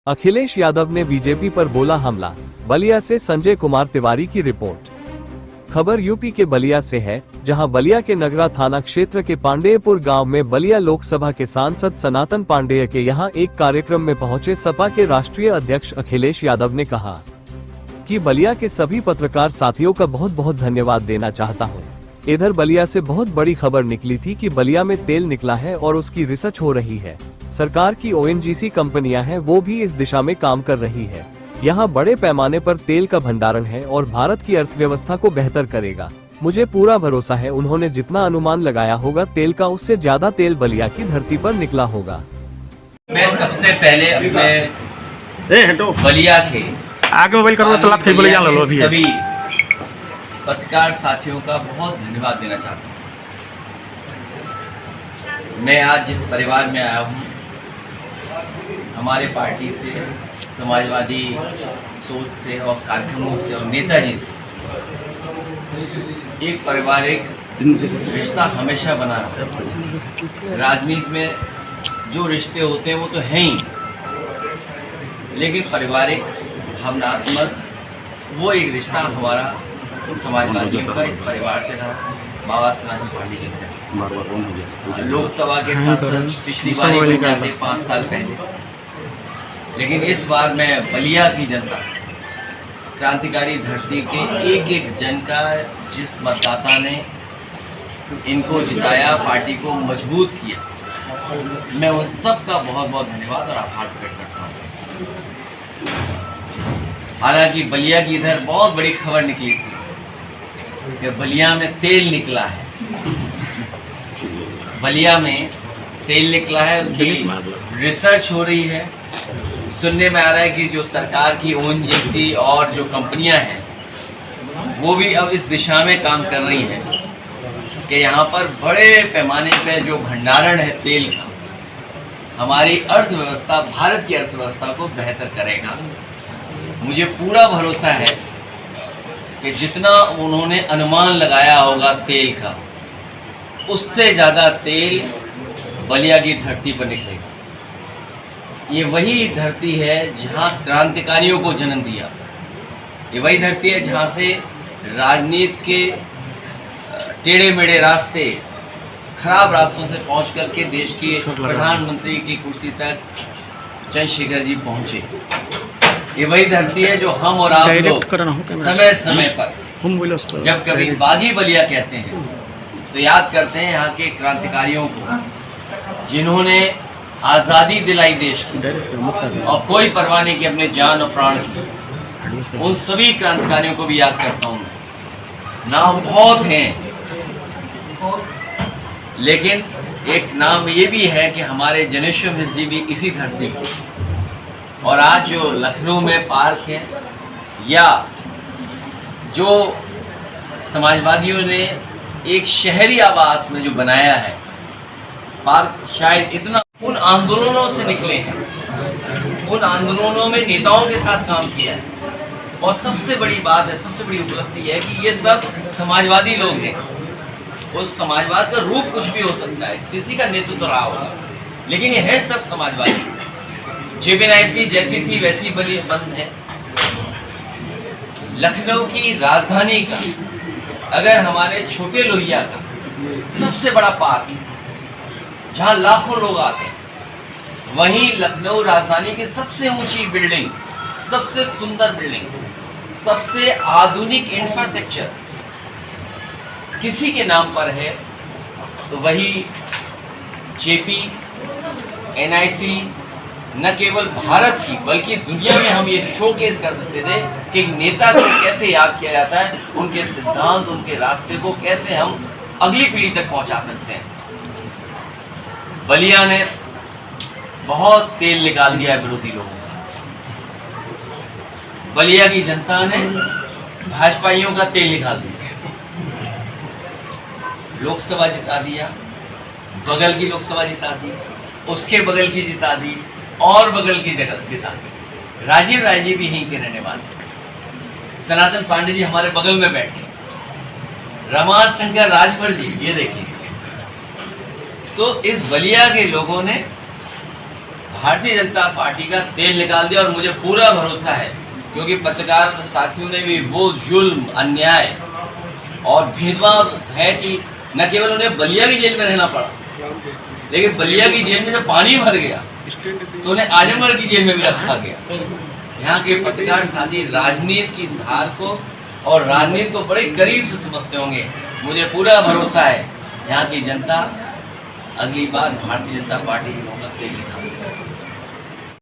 अखिलेश यादव ने बीजेपी पर बोला हमला। बलिया से संजय कुमार तिवारी की रिपोर्ट। खबर यूपी के बलिया से है, जहां बलिया के नगरा थाना क्षेत्र के पांडेयपुर गांव में बलिया लोकसभा के सांसद सनातन पांडेय के यहां एक कार्यक्रम में पहुंचे सपा के राष्ट्रीय अध्यक्ष अखिलेश यादव ने कहा कि बलिया के सभी पत्रकार साथियों का बहुत बहुत धन्यवाद देना चाहता हूं। इधर बलिया से बहुत बड़ी खबर निकली थी कि बलिया में तेल निकला है और उसकी रिसर्च हो रही है। सरकार की ओएनजीसी कंपनियां हैं, वो भी इस दिशा में काम कर रही है। यहाँ बड़े पैमाने पर तेल का भंडारण है और भारत की अर्थव्यवस्था को बेहतर करेगा। मुझे पूरा भरोसा है, उन्होंने जितना अनुमान लगाया होगा तेल का, उससे ज्यादा तेल बलिया की धरती पर निकला होगा। मैं सबसे पहले अपने बलिया के आगे मोबाइल करो तो लात बलिया लो अभी सभी पत्रकार साथियों का बहुत धन्यवाद देना चाहता हूँ। मैं आज जिस परिवार में आया हूँ, हमारे पार्टी से, समाजवादी सोच से और कार्यक्रमों से और नेताजी से एक पारिवारिक रिश्ता हमेशा बना रहा है। राजनीति में जो रिश्ते होते हैं वो तो हैं ही, लेकिन पारिवारिक भावनात्मक वो एक रिश्ता हमारा समाजवादियों का इस परिवार से रहा। बाबा सनातन पांडे जी से लोकसभा के सांसद पिछली बार बन जाते 5 साल पहले, लेकिन इस बार मैं बलिया की जनता, क्रांतिकारी धरती के एक एक जन का, जिस मतदाता ने इनको जिताया, पार्टी को मजबूत किया, मैं उन सब का बहुत बहुत धन्यवाद और आभार प्रकट करता हूँ। हालांकि बलिया की इधर बहुत बड़ी खबर निकली थी कि बलिया में तेल निकला है। बलिया में तेल निकला है, उसकी रिसर्च हो रही है। सुनने में आ रहा है कि जो सरकार की ओएनजीसी और जो कंपनियां हैं वो भी अब इस दिशा में काम कर रही हैं कि यहाँ पर बड़े पैमाने पे जो भंडारण है तेल का, हमारी अर्थव्यवस्था, भारत की अर्थव्यवस्था को बेहतर करेगा। मुझे पूरा भरोसा है कि जितना उन्होंने अनुमान लगाया होगा तेल का, उससे ज़्यादा तेल बलिया की धरती पर निकलेगा। ये वही धरती है जहाँ क्रांतिकारियों को जन्म दिया। ये वही धरती है जहाँ से राजनीति के टेढ़े मेढ़े रास्ते, खराब रास्तों से पहुँच करके देश के प्रधानमंत्री की कुर्सी तक चंद्रशेखर जी पहुँचे। ये वही धरती है जो हम और आप लोग समय समय पर जब कभी बागी बलिया कहते हैं तो याद करते हैं यहाँ के क्रांतिकारियों को, जिन्होंने आज़ादी दिलाई देश की और कोई परवाह नहीं की अपने जान और प्राण की। उन सभी क्रांतिकारियों को भी याद करता हूँ मैं। नाम बहुत हैं, लेकिन एक नाम ये भी है कि हमारे जनेश्वर मिश्र जी भी इसी धरती के। और आज जो लखनऊ में पार्क है, या जो समाजवादियों ने एक शहरी आवास में जो बनाया है पार्क, शायद इतना उन आंदोलनों से निकले हैं, उन आंदोलनों में नेताओं के साथ काम किया है। और सबसे बड़ी बात है, सबसे बड़ी उपलब्धि है कि ये सब समाजवादी लोग हैं। उस समाजवाद का रूप कुछ भी हो सकता है, किसी का नेतृत्व रहा होगा, लेकिन ये है सब समाजवादी। जेबीएनआईसी जैसी थी वैसी बंद है। लखनऊ की राजधानी का, अगर हमारे छोटे लोहिया का सबसे बड़ा पार्क जहाँ लाखों लोग आते हैं, वहीं लखनऊ राजधानी की सबसे ऊंची बिल्डिंग, सबसे सुंदर बिल्डिंग, सबसे आधुनिक इंफ्रास्ट्रक्चर किसी के नाम पर है तो वही जेपी एनआईसी न केवल भारत की बल्कि दुनिया में हम ये शोकेस कर सकते थे कि नेता को कैसे याद किया जाता है, उनके सिद्धांत, उनके रास्ते को कैसे हम अगली पीढ़ी तक पहुंचा सकते हैं। बलिया ने बहुत तेल निकाल दिया विरोधी लोगों का। बलिया की जनता ने भाजपाइयों का तेल निकाल दिया, लोकसभा जिता दिया, बगल की लोकसभा जिता दी, उसके बगल की जिता दी और बगल की जगह जिता दी। राजीव राय जी भी यहीं के रहने वाले, सनातन पांडे जी हमारे बगल में बैठे, रमाशंकर राजभर जी ये देखिए। तो इस बलिया के लोगों ने भारतीय जनता पार्टी का तेल निकाल दिया। और मुझे पूरा भरोसा है, क्योंकि पत्रकार साथियों ने भी वो जुल्म, अन्याय और भेदभाव है कि न केवल उन्हें बलिया की जेल में रहना पड़ा, लेकिन बलिया की जेल में जब पानी भर गया तो उन्हें आजमगढ़ की जेल में भी रखा गया। यहाँ के पत्रकार साथी राजनीति की धार को और राजनीति को बड़े करीब से समझते होंगे। मुझे पूरा भरोसा है यहाँ की जनता अगली बार भारतीय जनता पार्टी के मौका तेल निकालेगी।